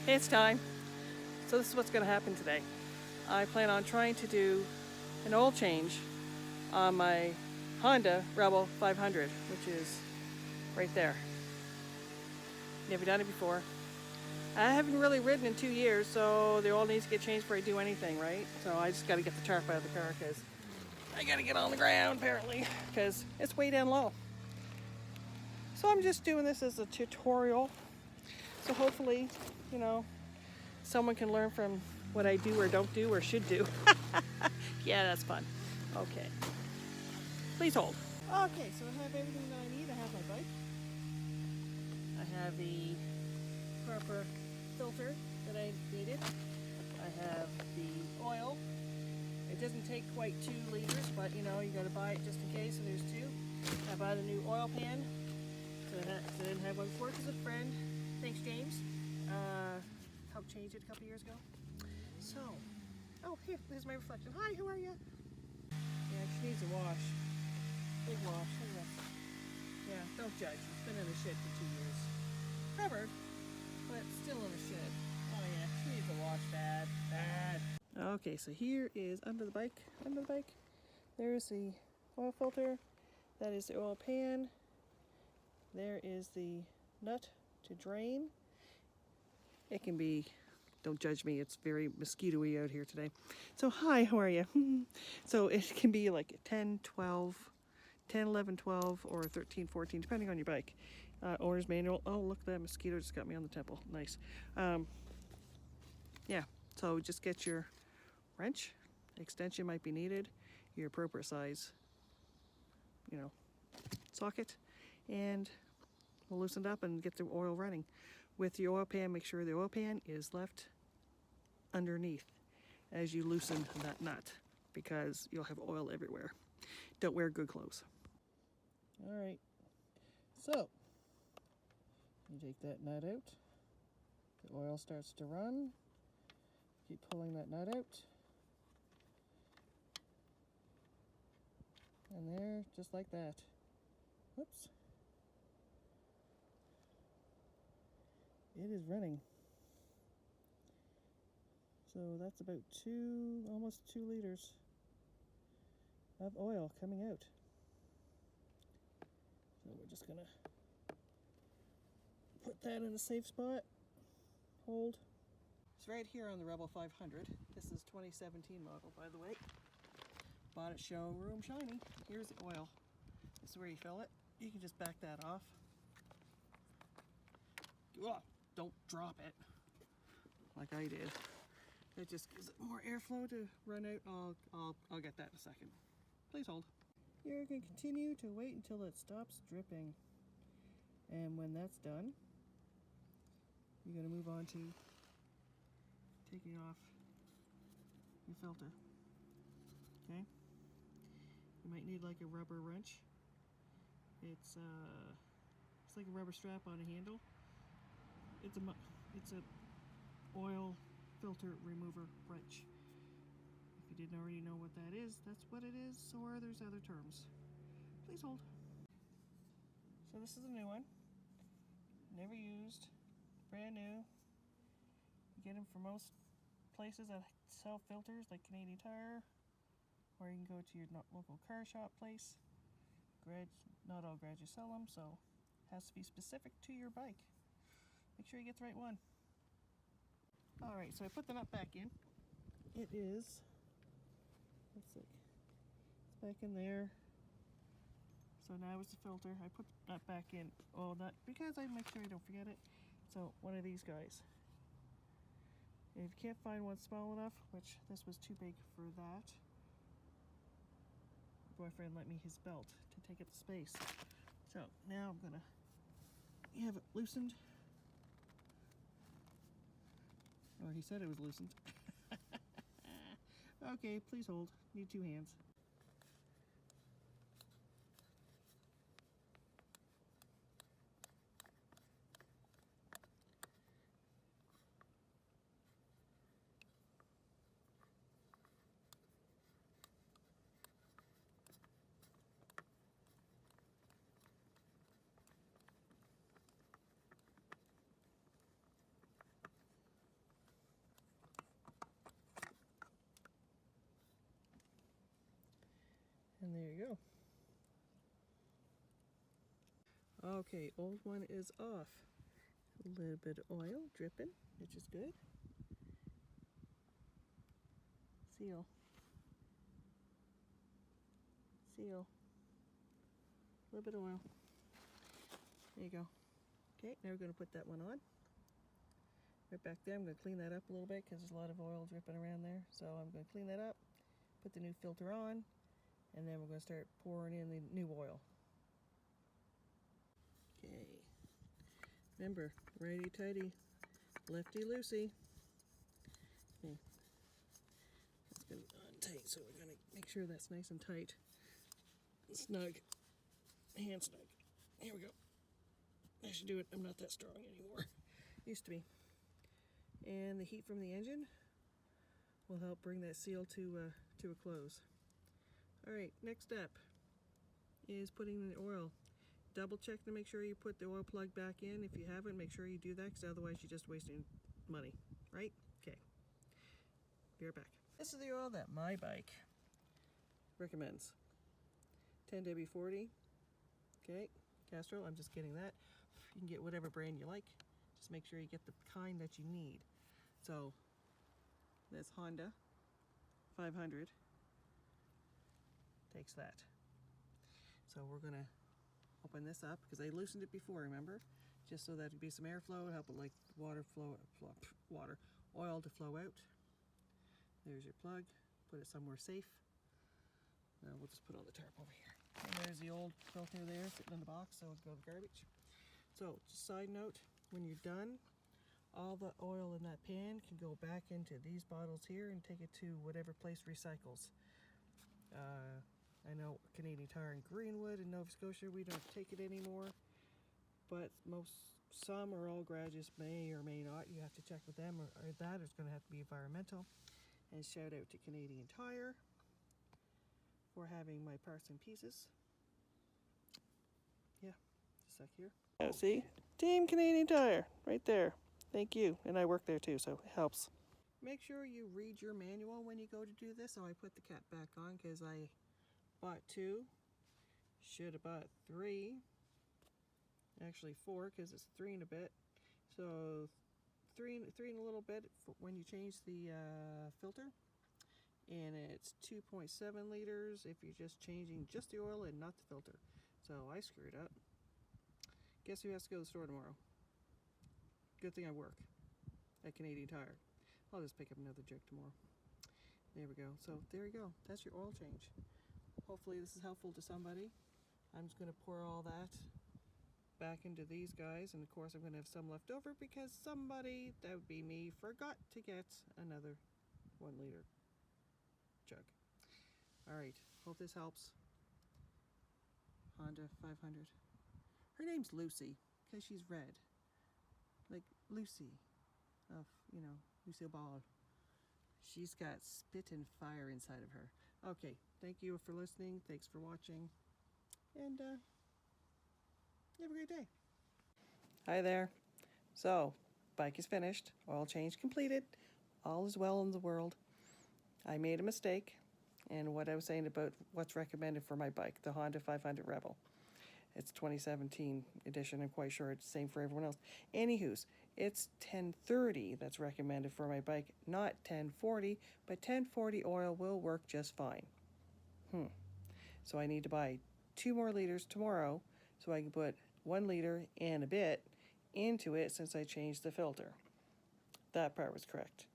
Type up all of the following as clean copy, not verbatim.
It's time. So this is what's going to happen today. I plan on trying to do an oil change on my Honda Rebel 500, which is right there. Never done it before. I haven't really ridden in 2 years, so the oil needs to get changed before I do anything, right? So I just got to get the tarp out of the car because I got to get on the ground apparently because it's way down low. So I'm just doing this as a tutorial. So hopefully, you know, someone can learn from what I do or don't do or should do. Yeah, that's fun. Okay. Please hold. Okay, so I have everything that I need. I have my bike. I have the proper filter that I needed. I have the oil. It doesn't take quite 2 liters, but you know, you gotta buy it just in case, so there's 2. I bought a new oil pan. So I didn't have one before because a friend, thanks James, helped change it a couple years ago. So, oh here, there's my reflection. Hi, how are you? Yeah, she needs a wash. Big wash, look at this. Yeah, don't judge. It's been in the shed for 2 years. Covered, but still in the shed. Oh yeah, she needs a wash bad. Okay, so here is under the bike. There's the oil filter. That is the oil pan. There is the nut to drain. It can be, don't judge me, it's very mosquito-y out here today. So hi, how are you? So it can be like 10, 12, 10, 11, 12, or 13, 14, depending on your bike. Owner's manual. Oh, look, that mosquito just got me on the temple. Nice. Yeah, so just get your wrench. Extension might be needed. Your appropriate size, you know, socket. And we'll loosen it up and get the oil running. With the oil pan, make sure the oil pan is left underneath as you loosen that nut because you'll have oil everywhere. Don't wear good clothes. All right, so you take that nut out. The oil starts to run. Keep pulling that nut out. And there, just like that. Whoops. It is running. So that's about almost 2 liters of oil coming out. So we're just gonna put that in a safe spot. Hold. It's right here on the Rebel 500. This is 2017 model, by the way. Bought it showroom shiny. Here's the oil. This is where you fill it. You can just back that off. Ugh, don't drop it like I did. That just gives it more airflow to run out. I'll get that in a second. Please hold. You're going to continue to wait until it stops dripping. And when that's done, you're going to move on to taking off your filter. Okay? You might need like a rubber wrench. It's like a rubber strap on a handle. It's a oil filter remover wrench. If you didn't already know what that is, that's what it is, or there's other terms. Please hold. So this is a new one. Never used. Brand new. You get them from most places that sell filters, like Canadian Tire, or you can go to your local car shop place. Not all garages sell them, so it has to be specific to your bike. Make sure you get the right one. Alright, so I put the nut back in. It is, let's see, it's back in there. So now it's the filter. I put the nut back in. Oh, not because I make sure I don't forget it. So one of these guys. And if you can't find one small enough, which this was too big for that, my boyfriend lent me his belt to take up the space. So now I'm gonna have it loosened. Or he said it was loosened. Okay, please hold. Need 2 hands. And there you go. Okay, old one is off. A little bit of oil dripping, which is good. Seal. Seal. A little bit of oil. There you go. Okay, now we're going to put that one on. Right back there, I'm going to clean that up a little bit because there's a lot of oil dripping around there. So I'm going to clean that up, put the new filter on, and then we're going to start pouring in the new oil. Okay. Remember, righty-tighty, lefty-loosey. Okay. That's going to be on tight, so we're going to make sure that's nice and tight. Snug. Hand snug. Here we go. I should do it. I'm not that strong anymore. Used to be. And the heat from the engine will help bring that seal to a close. Alright, next step is putting in the oil. Double check to make sure you put the oil plug back in. If you haven't, make sure you do that, because otherwise you're just wasting money, right? Okay. Be right back. This is the oil that my bike recommends. 10W40. Okay, Castrol, I'm just getting that. You can get whatever brand you like. Just make sure you get the kind that you need. So, this Honda 500 takes that. So we're gonna open this up, because I loosened it before, remember? Just so that it'd be some airflow, help it like oil to flow out. There's your plug. Put it somewhere safe. Now we'll just put on the tarp over here. And there's the old filter there sitting in the box, so it'll go to the garbage. So, just side note, when you're done, all the oil in that pan can go back into these bottles here and take it to whatever place recycles. I know Canadian Tire in Greenwood and Nova Scotia, we don't take it anymore, but some or all garages may or may not. You have to check with them, or that it's going to have to be environmental. And shout out to Canadian Tire for having my parts and pieces. Yeah, just a sec here. Oh, see? Team Canadian Tire, right there. Thank you. And I work there too, so it helps. Make sure you read your manual when you go to do this. So I put the cap back on because I bought 2. Should have bought 3. Actually 4, because it's 3 and a bit. So 3 and a little bit when you change the filter. And it's 2.7 liters if you're just changing just the oil and not the filter. So I screwed up. Guess who has to go to the store tomorrow? Good thing I work at Canadian Tire. I'll just pick up another jug tomorrow. There we go. So there you go. That's your oil change. Hopefully this is helpful to somebody. I'm just going to pour all that back into these guys, and of course I'm going to have some left over because somebody, that would be me, forgot to get another 1 liter jug. Alright, hope this helps. Honda 500. Her name's Lucy because she's red. Like Lucy of, Lucille Ball. She's got spit and fire inside of her. Okay, thank you for listening. Thanks for watching. And have a great day. Hi there. So, bike is finished. Oil change completed. All is well in the world. I made a mistake. And what I was saying about what's recommended for my bike, the Honda 500 Rebel. It's 2017 edition. I'm quite sure it's the same for everyone else. Anywho's, it's 1030 that's recommended for my bike, not 1040, but 1040 oil will work just fine. So I need to buy 2 more liters tomorrow so I can put 1 liter and a bit into it since I changed the filter. That part was correct.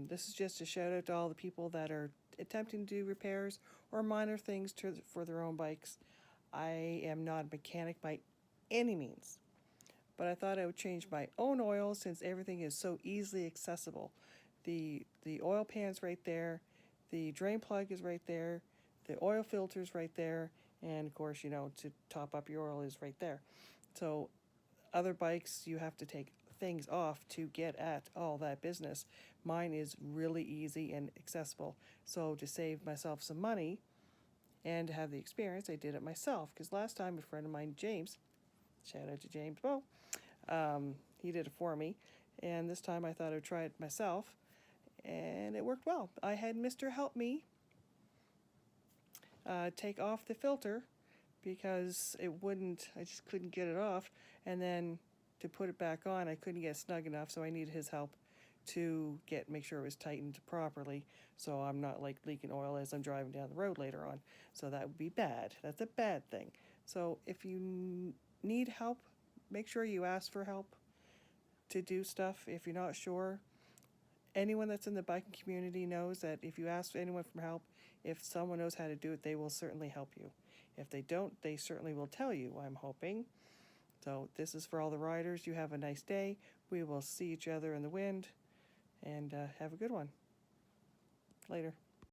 This is just a shout out to all the people that are attempting to do repairs or minor things for their own bikes. I am not a mechanic by any means, but I thought I would change my own oil since everything is so easily accessible. The oil pan's right there, the drain plug is right there, the oil filter's right there, and of course, to top up your oil is right there. So other bikes, you have to take things off to get at all that business. Mine is really easy and accessible. So to save myself some money and to have the experience, I did it myself. Because last time a friend of mine, James, shout out to James Bow, he did it for me. And this time I thought I'd try it myself. And it worked well. I had Mr. Help Me take off the filter because it wouldn't, I just couldn't get it off. And then to put it back on, I couldn't get snug enough, so I needed his help to make sure it was tightened properly, so I'm not like leaking oil as I'm driving down the road later on. So that would be bad. That's a bad thing. So if you need help, make sure you ask for help to do stuff. If you're not sure, anyone that's in the biking community knows that if you ask anyone for help, if someone knows how to do it, they will certainly help you. If they don't, they certainly will tell you, I'm hoping. So this is for all the riders. You have a nice day. We will see each other in the wind, and have a good one. Later.